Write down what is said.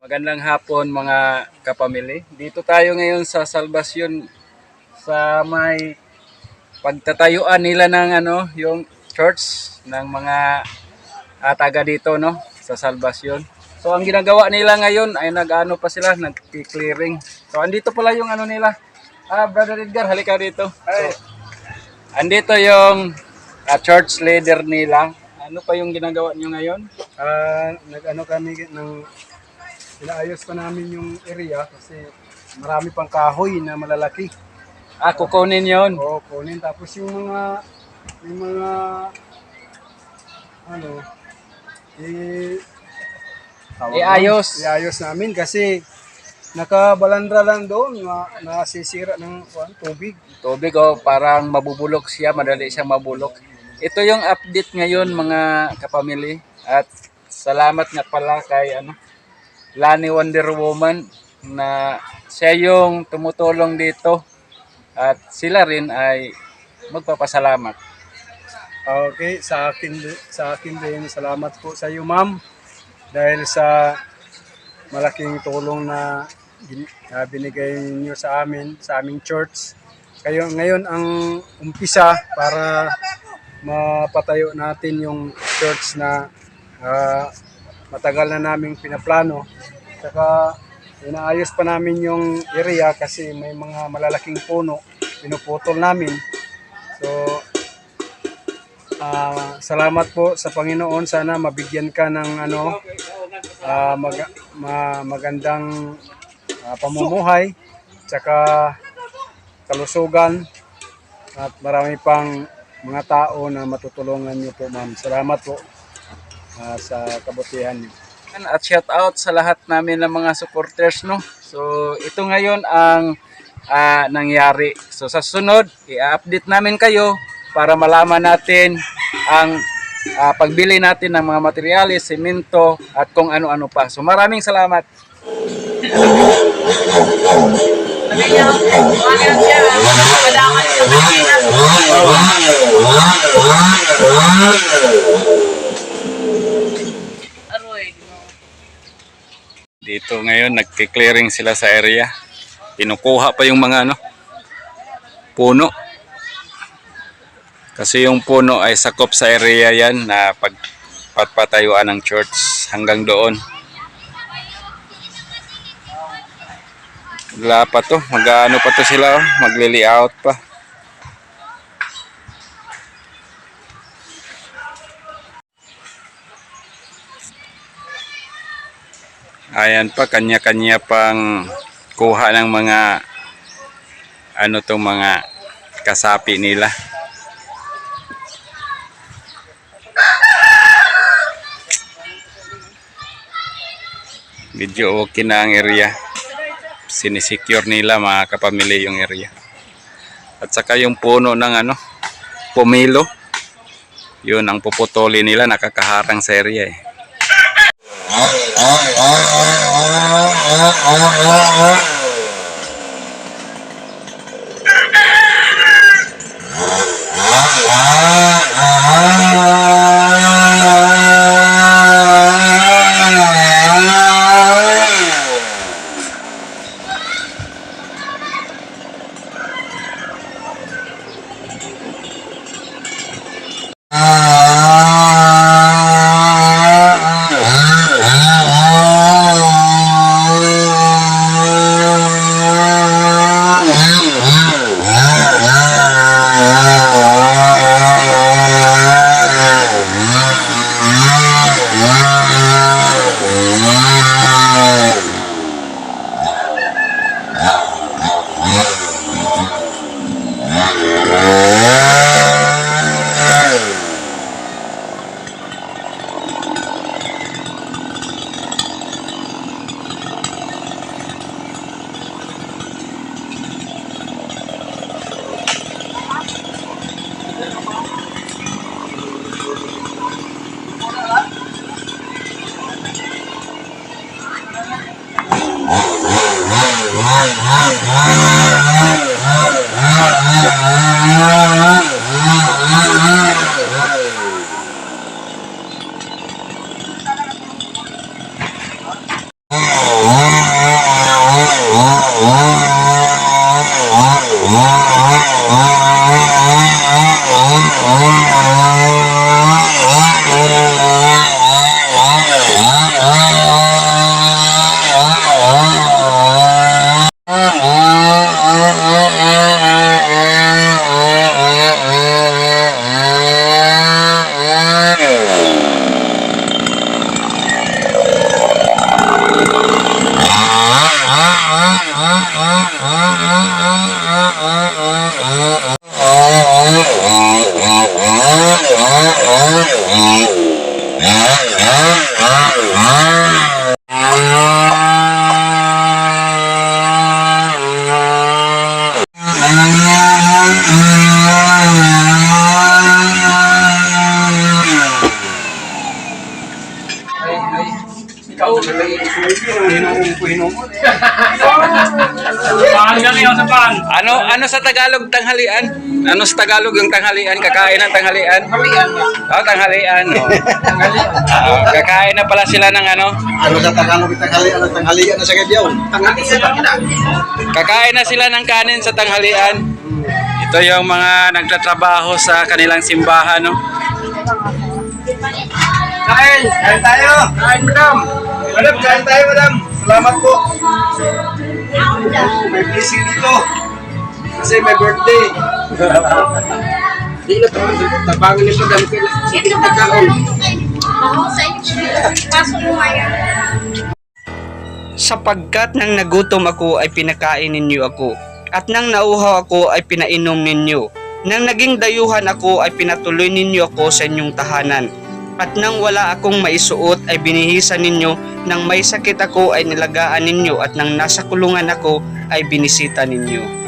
Magandang hapon mga kapamilya. Dito tayo ngayon sa Salvacion sa may pagtatayuan nila ng yung church ng mga taga dito sa Salvacion. So ang ginagawa nila ngayon ay nag-ano pa sila, nag-clearing. So andito pala yung nila. Brother Edgar, halika dito. So, andito yung church leader nila. Ano pa yung ginagawa niyo ngayon? Nag-ano kami ng inaayos pa namin yung area kasi marami pang kahoy na malalaki. Kukunin yon. Oo, kunin. Tapos yung mga ano, iayos namin kasi nakabalandra lang doon, nasisira ng tubig. Tubig parang mabubulok siya, madali siyang mabulok. Ito yung update ngayon mga kapamilya. At salamat nga pala kay Lani Wonder Woman na siya yung tumutulong dito. At sila rin ay magpapasalamat. Okay, sa akin din, salamat po sa iyo, ma'am. Dahil sa malaking tulong na binigay niyo sa amin, sa aming church. Kayo ngayon ang umpisa para mapatayo natin yung church na matagal na naming pinaplano. Saka inaayos pa namin yung area kasi may mga malalaking puno pinuputol namin. So salamat po sa Panginoon, sana mabigyan ka ng magandang pamumuhay saka kalusugan at marami pang mga tao na matutulungan niyo po, ma'am. Salamat po sa kabutihan niyo. At shout out sa lahat namin ng mga supporters So ito ngayon ang nangyari. So sa sunod, i-update namin kayo para malaman natin ang pagbili natin ng mga materyales, semento at kung ano-ano pa. So maraming salamat. Dito ngayon nagki-clearing sila sa area. Kinukuha pa yung mga puno. Kasi yung puno ay sakop sa area yan na pagpatayuan ng church hanggang doon. Wala pa to, mag-ano pa to sila, magli-layout pa. Ayan pa, kanya-kanya pang kuha ng mga mga kasapi nila. Medyo okay na ang area. Sinisecure nila mga kapamilya yung area. At saka yung puno ng pumilo. Yun ang puputuli nila, nakakaharang sa area eh. hinuhon. Ano sa Tagalog tanghalian? Ano sa Tagalog yung tanghalian? Kakain ng tanghalian? Oh, tanghalian. Oh, kakain na pala sila ng ano? Ano sa Tagalog tanghalian na sa Gabiyaw? Kakain na sila ng kanin sa tanghalian. Ito yung mga nagtatrabaho sa kanilang simbahan, no? Kain tayo. Kain, madam. Madam, kain tayo, madam. Salamat po. May blessing dito. Kasi may birthday. Hindi na tabangan ni madam. Hindi ka pagkaon. Oo, sa inyo. Pasok mo ngayon. Sapagkat nang nagutom ako ay pinakain ninyo ako, at nang nauhaw ako ay pinainom ninyo. Nang naging dayuhan ako ay pinatuloy ninyo ako sa inyong tahanan. At nang wala akong maisuot ay binihisan ninyo, nang may sakit ako ay nilagaan ninyo, at nang nasa kulungan ako ay binisita ninyo.